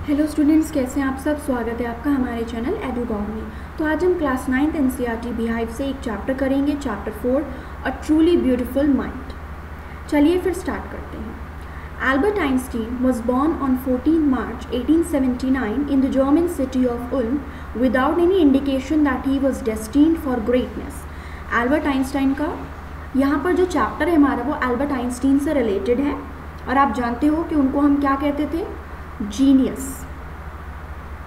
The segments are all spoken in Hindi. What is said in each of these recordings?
हेलो स्टूडेंट्स, कैसे हैं आप सब। स्वागत है आपका हमारे चैनल एडुगॉग में। तो आज हम क्लास 9th एनसीईआरटी बिहाइव से एक चैप्टर करेंगे, chapter 4 a truly beautiful mind. चलिए फिर स्टार्ट करते हैं। Albert Einstein was born on 14 March 1879 in the German city of Uloom without any indication that he was destined for greatness. Albert Einstein का यहाँ पर जो चैप्टर है हमारा वो एल्बर्ट आइंस्टीन से रिलेटेड है। और आप जानते हो कि उनको हम क्या कहते थे, जीनियस।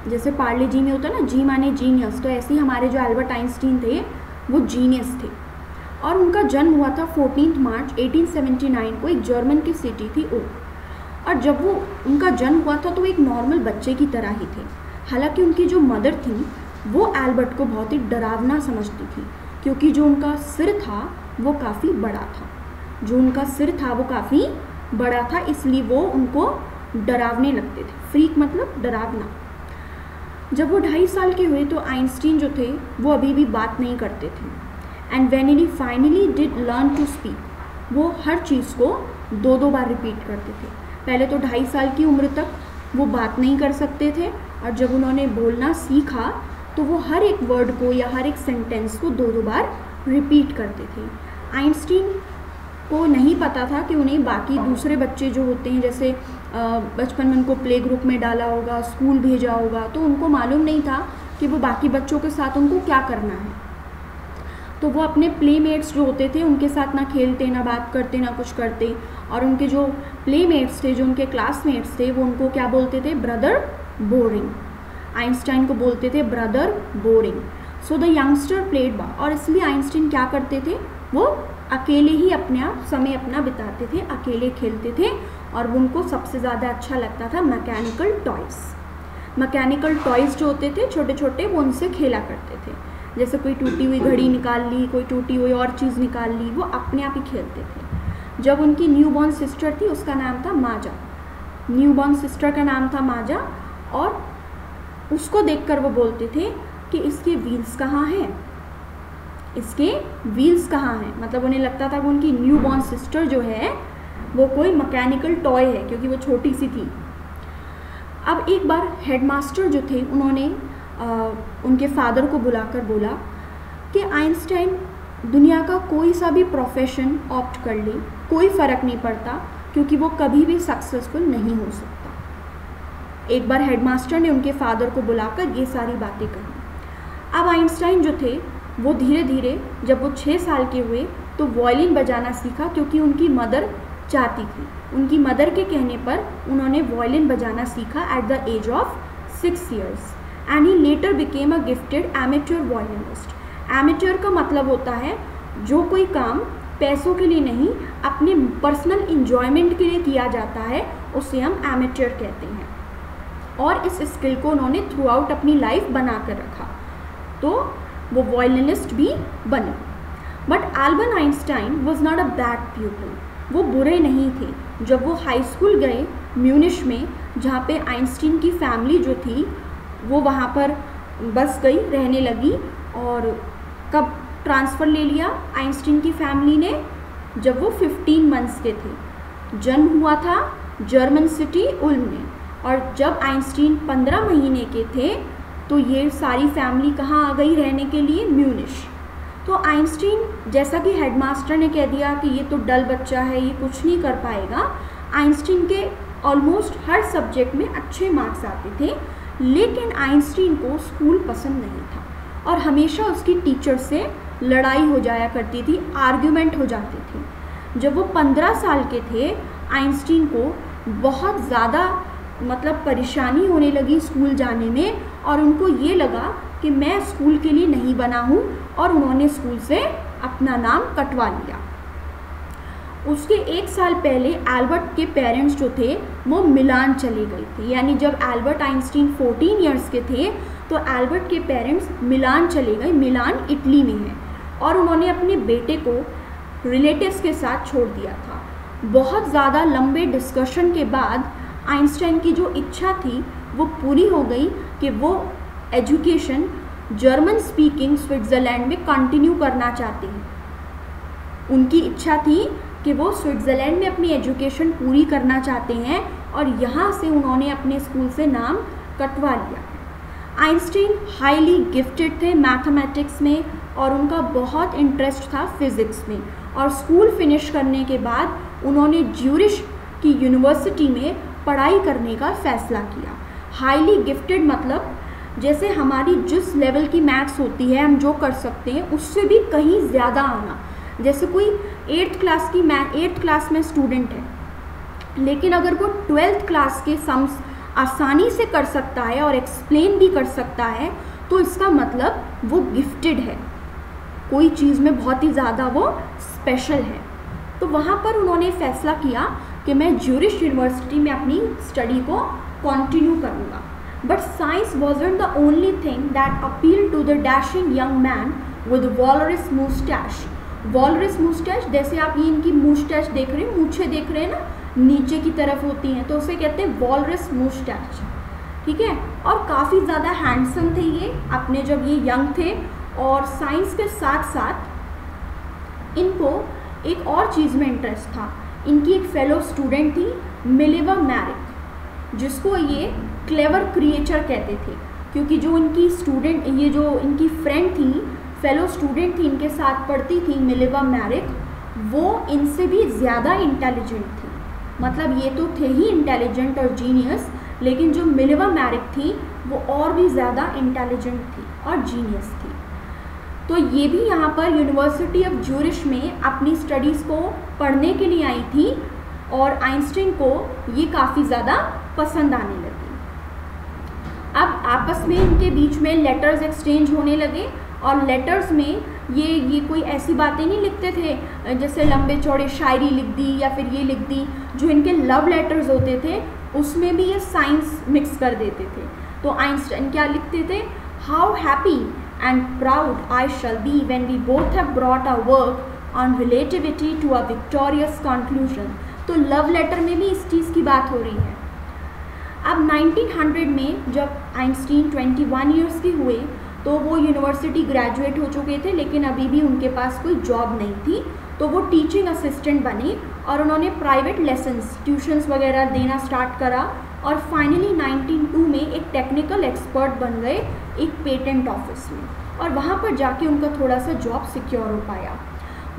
जैसे पार्ले जी में होता है ना, जी माने जीनियस, तो ऐसे ही हमारे जो एल्बर्ट आइंस्टीन थे वो जीनियस थे। और उनका जन्म हुआ था 14 मार्च 1879 को एक जर्मन की सिटी थी उल्म। और जब वो उनका जन्म हुआ था तो एक नॉर्मल बच्चे की तरह ही थे। हालांकि उनकी जो मदर थी वो एल्बर्ट को बहुत ही डरावना समझती थी, क्योंकि जो उनका सिर था वो काफ़ी बड़ा था। बड़ा था, इसलिए वो उनको डरावने लगते थे। फ्रीक मतलब डरावना। जब वो 2.5 साल के हुए तो आइंस्टीन जो थे वो अभी भी बात नहीं करते थे। And when he finally did learn to speak, वो हर चीज़ को 2-2 बार रिपीट करते थे। पहले तो 2.5 साल की उम्र तक वो बात नहीं कर सकते थे, और जब उन्होंने बोलना सीखा तो वो हर एक वर्ड को या हर एक सेंटेंस को 2-2 बार रिपीट करते थे। आइंस्टीन को नहीं पता था कि उन्हें बाकी दूसरे बच्चे जो होते हैं, जैसे बचपन में उनको प्ले ग्रुप में डाला होगा, स्कूल भेजा होगा, तो उनको मालूम नहीं था कि वो बाकी बच्चों के साथ उनको क्या करना है। तो वो अपने प्लेमेट्स जो होते थे उनके साथ ना खेलते, ना बात करते, ना कुछ करते। और उनके जो प्लेमेट्स थे, जो उनके क्लासमेट्स थे, वो उनको क्या बोलते थे, ब्रदर बोरिंग। आइंस्टाइन को बोलते थे brother boring. So the youngster played बा, और इसलिए आइंस्टीन क्या करते थे, वो अकेले ही अपने आप समय अपना बिताते थे, अकेले खेलते थे। और उनको सबसे ज़्यादा अच्छा लगता था मैकेनिकल टॉयज़ जो होते थे छोटे छोटे, वो उनसे खेला करते थे। जैसे कोई टूटी हुई घड़ी निकाल ली, कोई टूटी हुई और चीज़ निकाल ली, वो अपने आप ही खेलते थे। जब उनकी न्यूबॉर्न सिस्टर थी, उसका नाम था माजा। न्यूबॉर्न सिस्टर का नाम था माजा, और उसको देखकर वो बोलते थे कि इसके व्हील्स कहाँ हैं, मतलब उन्हें लगता था कि उनकी न्यूबॉर्न सिस्टर जो है वो कोई मैकेनिकल टॉय है, क्योंकि वो छोटी सी थी। अब एक बार हेडमास्टर जो थे उन्होंने उनके फादर को बुलाकर बोला कि आइंस्टाइन दुनिया का कोई सा भी प्रोफेशन ऑप्ट कर ले, कोई फ़र्क नहीं पड़ता, क्योंकि वो कभी भी सक्सेसफुल नहीं हो सकता। एक बार हेडमास्टर ने उनके फादर को बुलाकर ये सारी बातें कही। अब आइंस्टाइन जो थे वो धीरे धीरे, जब वो 6 साल के हुए तो वायलिन बजाना सीखा, क्योंकि उनकी मदर चाहती थी। उनकी मदर के कहने पर उन्होंने वायलिन बजाना सीखा at the age of 6 years। And he later became a gifted amateur violinist. Amateur का मतलब होता है जो कोई काम पैसों के लिए नहीं, अपने पर्सनल इंजॉयमेंट के लिए किया जाता है, उसे हम एमेच्योर कहते हैं। और इस स्किल को उन्होंने थ्रू आउट अपनी लाइफ बना कर रखा, तो वो वायलिनिस्ट भी बने। But Albert Einstein was not a bad people, वो बुरे नहीं थे। जब वो हाई स्कूल गए म्यूनिश में, जहाँ पे आइंस्टीन की फैमिली जो थी वो वहाँ पर बस गई, रहने लगी। और कब ट्रांसफ़र ले लिया आइंस्टीन की फैमिली ने, जब वो 15 मंथ्स के थे। जन्म हुआ था जर्मन सिटी उल्म में, और जब आइंस्टीन 15 महीने के थे तो ये सारी फैमिली कहाँ आ गई रहने के लिए, म्यूनिश। तो आइंस्टीन, जैसा कि हेडमास्टर ने कह दिया कि ये तो डल बच्चा है, ये कुछ नहीं कर पाएगा, आइंस्टीन के ऑलमोस्ट हर सब्जेक्ट में अच्छे मार्क्स आते थे। लेकिन आइंस्टीन को स्कूल पसंद नहीं था, और हमेशा उसकी टीचर से लड़ाई हो जाया करती थी, आर्ग्यूमेंट हो जाती थी। जब वो 15 साल के थे, आइंस्टीन को बहुत ज़्यादा परेशानी होने लगी स्कूल जाने में, और उनको ये लगा कि मैं स्कूल के लिए नहीं बना हूँ, और उन्होंने स्कूल से अपना नाम कटवा लिया। उसके 1 साल पहले एल्बर्ट के पेरेंट्स जो थे वो मिलान चले गए थे। यानी जब एल्बर्ट आइंस्टीन 14 इयर्स के थे तो एल्बर्ट के पेरेंट्स मिलान चले गए। मिलान इटली में है, और उन्होंने अपने बेटे को रिलेटिव्स के साथ छोड़ दिया था। बहुत ज़्यादा लंबे डिस्कशन के बाद आइंस्टाइन की जो इच्छा थी वो पूरी हो गई कि वो एजुकेशन जर्मन स्पीकिंग स्विट्ज़रलैंड में कंटिन्यू करना चाहते हैं। उनकी इच्छा थी कि वो स्विट्ज़रलैंड में अपनी एजुकेशन पूरी करना चाहते हैं और यहाँ से उन्होंने अपने स्कूल से नाम कटवा लिया। आइंस्टीन हाईली गिफ्टेड थे मैथमेटिक्स में और उनका बहुत इंटरेस्ट था फिज़िक्स में, और स्कूल फिनिश करने के बाद उन्होंने ज्यूरिश की यूनिवर्सिटी में पढ़ाई करने का फ़ैसला किया। हाईली गिफ्टेड मतलब जैसे हमारी जिस लेवल की मैथ्स होती है हम जो कर सकते हैं उससे भी कहीं ज़्यादा आना। जैसे कोई 8th क्लास में स्टूडेंट है, लेकिन अगर वो 12th क्लास के सम्स आसानी से कर सकता है और एक्सप्लेन भी कर सकता है तो इसका मतलब वो गिफ्टेड है, कोई चीज़ में बहुत ही ज़्यादा वो स्पेशल है। तो वहाँ पर उन्होंने फैसला किया कि मैं ज्यूरिश यूनिवर्सिटी में अपनी स्टडी को कंटिन्यू करूँगा। But science wasn't the only thing that appealed to the dashing young man with walrus mustache। Walrus moustache, जैसे आप ये इनकी मुस्टैच देख रहे हैं, मूछे देख रहे हैं ना, नीचे की तरफ होती हैं, तो उसे कहते हैं वॉलरस मुस्टैच, ठीक है। और काफ़ी ज़्यादा हैंडसम थे ये अपने जब ये यंग थे, और साइंस के साथ साथ इनको एक और चीज़ में इंटरेस्ट था। इनकी एक फेलो स्टूडेंट थी मिलेवा मैरिक, जिसको ये क्लेवर क्रिएचर कहते थे, क्योंकि जो इनकी स्टूडेंट, ये जो इनकी फ्रेंड थी, फेलो स्टूडेंट थी, इनके साथ पढ़ती थी मिलेवा मैरिक, वो इनसे भी ज़्यादा इंटेलिजेंट थी। मतलब ये तो थे ही इंटेलिजेंट और जीनियस, लेकिन जो मिलेवा मैरिक थी वो और भी ज़्यादा इंटेलिजेंट थी और जीनियस थी। तो ये भी यहाँ पर यूनिवर्सिटी ऑफ ज्यूरिश में अपनी स्टडीज़ को पढ़ने के लिए आई थी और आइंस्टीन को ये काफ़ी ज़्यादा पसंद आने लगी। अब आपस में इनके बीच में लेटर्स एक्सचेंज होने लगे, और लेटर्स में ये कोई ऐसी बातें नहीं लिखते थे जैसे लंबे चौड़े शायरी लिख दी या फिर ये लिख दी। जो इनके लव लेटर्स होते थे उसमें भी ये साइंस मिक्स कर देते थे। तो आइंस्टाइन क्या लिखते थे, how happy and proud I shall be when we both have brought a work on relativity to a victorious conclusion. तो लव लेटर में भी इस चीज़ की बात हो रही है। अब 1900 में जब आइंस्टीन 21 ईयर्स के हुए तो वो यूनिवर्सिटी ग्रेजुएट हो चुके थे, लेकिन अभी भी उनके पास कोई जॉब नहीं थी। तो वो टीचिंग असिस्टेंट बने और उन्होंने प्राइवेट लेसन्स, ट्यूशन्स वगैरह देना स्टार्ट करा, और फाइनली 1902 में एक टेक्निकल एक्सपर्ट बन गए एक पेटेंट ऑफिस में, और वहाँ पर जाके उनका थोड़ा सा जॉब सिक्योर हो पाया।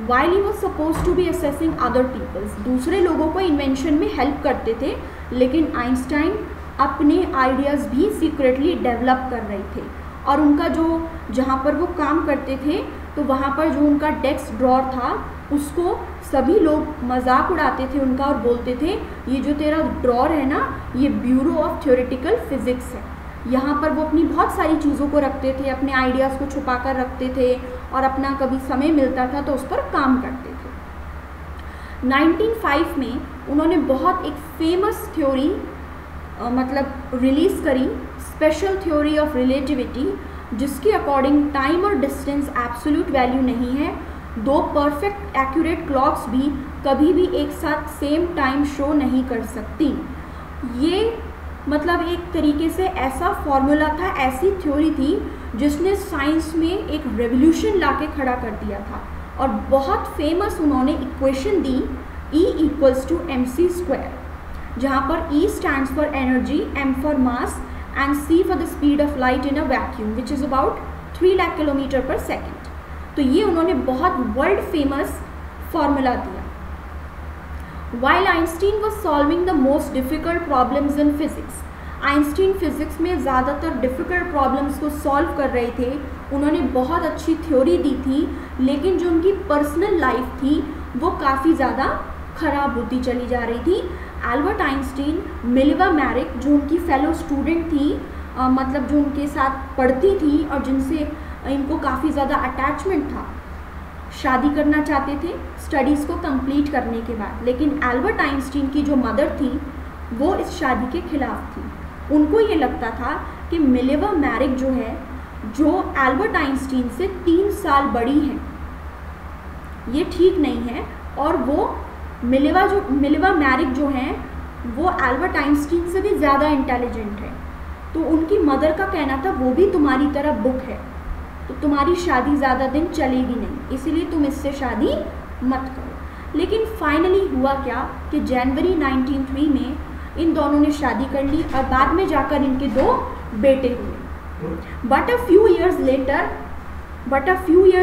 While he was suppose to be assessing other peoples, दूसरे लोगों को इन्वेंशन में हेल्प करते थे, लेकिन आइंस्टाइन अपने आइडियाज़ भी सीक्रेटली डेवलप कर रहे थे। और उनका जो जहाँ पर वो काम करते थे तो वहाँ पर जो उनका डेस्क ड्रॉर था उसको सभी लोग मजाक उड़ाते थे उनका और बोलते थे, ये जो तेरा ड्रॉर है ना, ये ब्यूरो ऑफ थ्योरेटिकल फिजिक्स है। यहाँ पर वो अपनी बहुत सारी चीज़ों को रखते थे, अपने आइडियाज़ को छुपा कर रखते थे, और अपना कभी समय मिलता था तो उस पर काम करते थे। 1905 में उन्होंने बहुत एक फेमस थ्योरी मतलब रिलीज़ करी, स्पेशल थ्योरी ऑफ रिलेटिविटी, जिसके अकॉर्डिंग टाइम और डिस्टेंस एब्सोल्यूट वैल्यू नहीं है। दो परफेक्ट एक्यूरेट क्लॉक्स भी कभी भी एक साथ सेम टाइम शो नहीं कर सकती। ये मतलब एक तरीके से ऐसा फॉर्मूला था, ऐसी थ्योरी थी जिसने साइंस में एक रेवोल्यूशन लाके खड़ा कर दिया था, और बहुत फेमस उन्होंने इक्वेशन दी E = mc², जहाँ पर E stands for energy, M for mass and C for the speed of light in a vacuum which is about 3 lakh km/second। तो ये उन्होंने बहुत वर्ल्ड फेमस फार्मूला दिया। While Einstein was solving the most difficult problems in physics, Einstein physics में ज़्यादातर डिफ़िकल्ट प्रॉब्लम्स को सॉल्व कर रहे थे। उन्होंने बहुत अच्छी थ्योरी दी थी, लेकिन जो उनकी पर्सनल लाइफ थी वो काफ़ी ज़्यादा ख़राब होती चली जा रही थी। एल्बर्ट आइंस्टीन, मिलेवा मैरिक जो उनकी फेलो स्टूडेंट थी, मतलब जो उनके साथ पढ़ती थी और जिनसे इनको काफ़ी ज़्यादा अटैचमेंट था, शादी करना चाहते थे स्टडीज़ को कंप्लीट करने के बाद, लेकिन एल्बर्ट आइंस्टीन की जो मदर थी वो इस शादी के खिलाफ थी। उनको ये लगता था कि मिलेवा मैरिक जो है, जो एल्बर्ट आइंस्टीन से 3 साल बड़ी है, ये ठीक नहीं है, और वो मिलेवा मैरिक जो हैं वो एल्बर्ट आइंस्टीन से भी ज़्यादा इंटेलिजेंट है। तो उनकी मदर का कहना था वो भी तुम्हारी तरह बुक है, तो तुम्हारी शादी ज़्यादा दिन चलेगी नहीं, इसीलिए तुम इससे शादी मत करो। लेकिन फाइनली हुआ क्या कि जनवरी 1903 में इन दोनों ने शादी कर ली और बाद में जाकर इनके 2 बेटे हुए। But a few years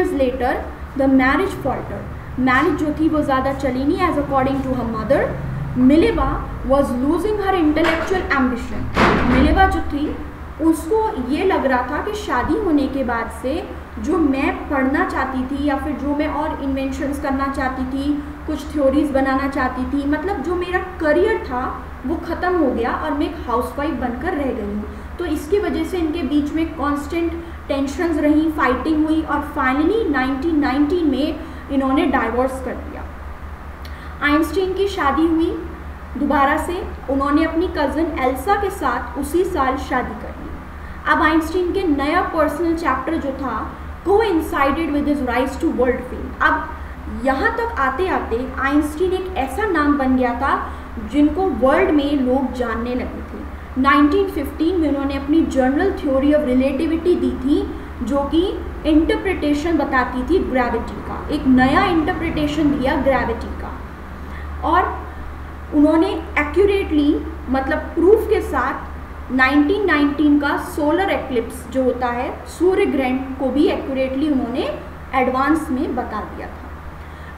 later the marriage falter, marriage जो थी वो ज़्यादा चली नहीं as according to her mother. Mileva was losing her intellectual ambition. Mileva जो थी उसको ये लग रहा था कि शादी होने के बाद से जो मैं पढ़ना चाहती थी या फिर जो मैं और इन्वेंशंस करना चाहती थी, कुछ थ्योरीज बनाना चाहती थी, मतलब जो मेरा करियर था वो ख़त्म हो गया और मैं एक हाउसवाइफ बनकर रह गई हूँ। तो इसकी वजह से इनके बीच में कांस्टेंट टेंशन्स रही, फाइटिंग हुई और फाइनली 1919 में इन्होंने डाइवोर्स कर दिया। आइंस्टीन की शादी हुई दोबारा से, उन्होंने अपनी कज़न एल्सा के साथ उसी साल शादी कर ली। अब आइंस्टीन के नया पर्सनल चैप्टर जो था coincided with his rise to world fame. अब यहाँ तक आते आते आइंस्टीन एक ऐसा नाम बन गया था जिनको वर्ल्ड में लोग जानने लगे थे। 1915 में उन्होंने अपनी जनरल थ्योरी ऑफ रिलेटिविटी दी थी जो कि इंटरप्रिटेशन बताती थी ग्रेविटी का, एक नया इंटरप्रिटेशन दिया ग्रेविटी का। और उन्होंने एक्यूरेटली मतलब प्रूफ के साथ 1919 का सोलर एक्लिप्स जो होता है, सूर्य ग्रहण को भी एक्यूरेटली उन्होंने एडवांस में बता दिया था।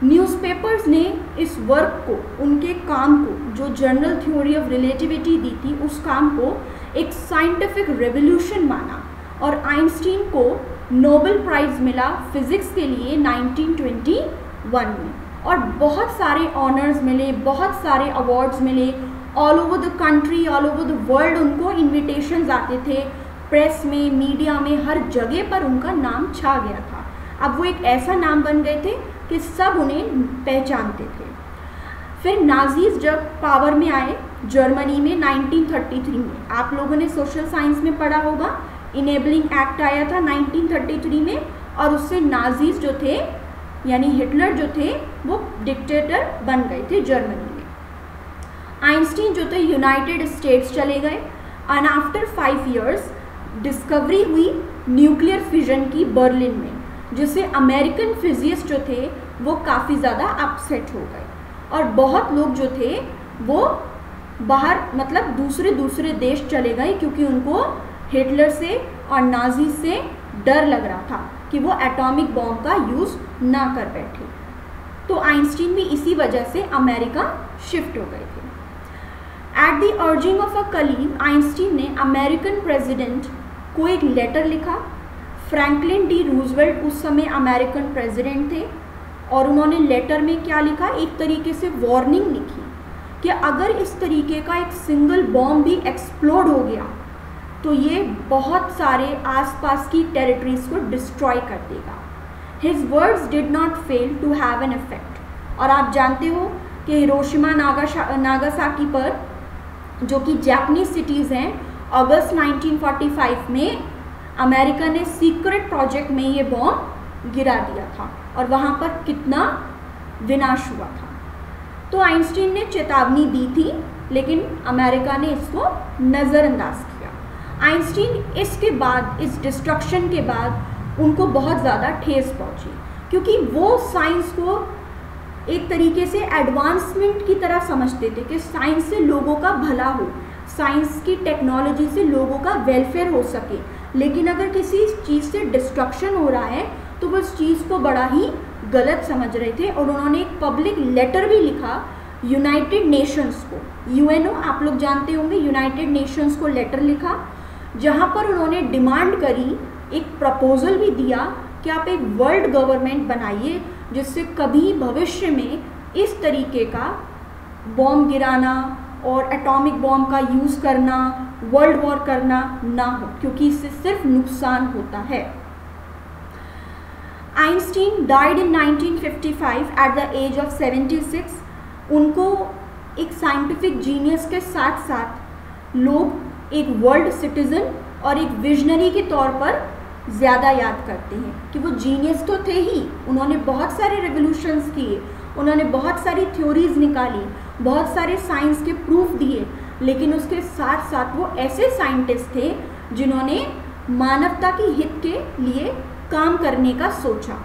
न्यूज़पेपर्स ने इस वर्क को, उनके काम को, जो जनरल थ्योरी ऑफ रिलेटिविटी दी थी उस काम को एक साइंटिफिक रेवोल्यूशन माना और आइंस्टीन को नोबेल प्राइज़ मिला फिज़िक्स के लिए 1921 में। और बहुत सारे ऑनर्स मिले, बहुत सारे अवार्ड्स मिले, all over the country, all over the world उनको इन्विटेशंस आते थे, प्रेस में, मीडिया में, हर जगह पर उनका नाम छा गया था। अब वो एक ऐसा नाम बन गए थे कि सब उन्हें पहचानते थे। फिर नाजीज जब पावर में आए जर्मनी में 1933 में, आप लोगों ने सोशल साइंस में पढ़ा होगा, इनेबलिंग एक्ट आया था 1933 में और उससे नाजीज जो थे यानी हिटलर जो थे वो डिक्टेटर बन गए थे जर्मनी में। आइंस्टीन जो थे यूनाइटेड स्टेट्स चले गए एंड आफ्टर 5 इयर्स डिस्कवरी हुई न्यूक्लियर फिजन की बर्लिन में, जिससे अमेरिकन फिजिसिस्ट जो थे वो काफ़ी ज़्यादा अपसेट हो गए और बहुत लोग जो थे वो बाहर मतलब दूसरे देश चले गए क्योंकि उनको हिटलर से और नाजी से डर लग रहा था कि वो एटॉमिक बॉम्ब का यूज़ ना कर बैठे। तो आइंस्टीन भी इसी वजह से अमेरिका शिफ्ट हो गए थे। At the urging of a colleague, Einstein ने अमेरिकन प्रेसिडेंट को एक लेटर लिखा। फ्रैंकलिन डी रूजवेल्ट उस समय अमेरिकन प्रेसिडेंट थे और उन्होंने लेटर में क्या लिखा, एक तरीके से वार्निंग लिखी कि अगर इस तरीके का एक सिंगल बॉम्ब भी एक्सप्लोड हो गया तो ये बहुत सारे आसपास की टेरिटरीज को डिस्ट्रॉय कर देगा। His words did not fail to have an effect. और आप जानते हो कि हिरोशिमा नागासाकी पर जो कि जापानीज सिटीज़ हैं, अगस्त 1945 में अमेरिका ने सीक्रेट प्रोजेक्ट में ये बॉम्ब गिरा दिया था और वहाँ पर कितना विनाश हुआ था। तो आइंस्टीन ने चेतावनी दी थी लेकिन अमेरिका ने इसको नज़रअंदाज किया। आइंस्टीन इसके बाद, इस डिस्ट्रक्शन के बाद उनको बहुत ज़्यादा ठेस पहुंची क्योंकि वो साइंस को एक तरीके से एडवांसमेंट की तरह समझते थे कि साइंस से लोगों का भला हो, साइंस की टेक्नोलॉजी से लोगों का वेलफेयर हो सके। लेकिन अगर किसी चीज़ से डिस्ट्रक्शन हो रहा है तो वो उस चीज़ को बड़ा ही गलत समझ रहे थे और उन्होंने एक पब्लिक लेटर भी लिखा यूनाइटेड नेशंस को, यूएनओ आप लोग जानते होंगे, यूनाइटेड नेशंस को लेटर लिखा जहाँ पर उन्होंने डिमांड करी, एक प्रपोजल भी दिया कि आप एक वर्ल्ड गवर्नमेंट बनाइए जिससे कभी भविष्य में इस तरीके का बॉम्ब गिराना और एटॉमिक बॉम्ब का यूज़ करना, वर्ल्ड वॉर करना ना हो, क्योंकि इससे सिर्फ नुकसान होता है। Einstein died in 1955 at the age of 76। उनको एक साइंटिफिक जीनियस के साथ साथ लोग एक वर्ल्ड सिटीज़न और एक विजनरी के तौर पर ज़्यादा याद करते हैं कि वो जीनियस तो थे ही, उन्होंने बहुत सारे रेवोल्यूशंस किए, उन्होंने बहुत सारी थ्योरीज निकाली, बहुत सारे साइंस के प्रूफ दिए, लेकिन उसके साथ साथ वो ऐसे साइंटिस्ट थे जिन्होंने मानवता की हित के लिए काम करने का सोचा।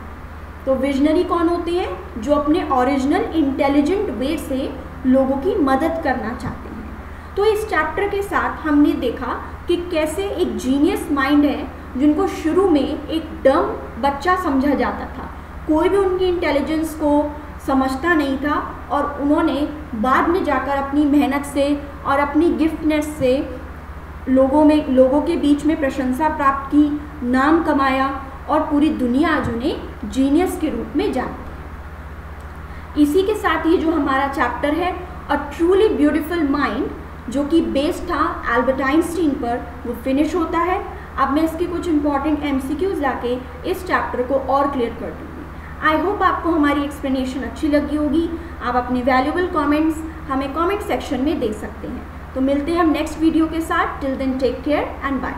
तो विजनरी कौन होते हैं? जो अपने ओरिजिनल इंटेलिजेंट वे से लोगों की मदद करना चाहते हैं। तो इस चैप्टर के साथ हमने देखा कि कैसे एक जीनियस माइंड है जिनको शुरू में एक डम बच्चा समझा जाता था, कोई भी उनकी इंटेलिजेंस को समझता नहीं था, और उन्होंने बाद में जाकर अपनी मेहनत से और अपनी गिफ्टनेस से लोगों के बीच में प्रशंसा प्राप्त की, नाम कमाया, और पूरी दुनिया आज उन्हें जीनियस के रूप में जानती है। इसी के साथ ही जो हमारा चैप्टर है अ ट्रूली ब्यूटीफुल माइंड, जो कि बेस्ड था एल्बर्ट आइंस्टीन पर, वो फिनिश होता है। अब मैं इसके कुछ इंपॉर्टेंट MCQs लाके इस चैप्टर को और क्लियर कर दूँगी। आई होप आपको हमारी एक्सप्लेनेशन अच्छी लगी होगी। आप अपने वैल्यूएबल कमेंट्स हमें कमेंट सेक्शन में दे सकते हैं। तो मिलते हैं हम नेक्स्ट वीडियो के साथ। Till then take care and bye.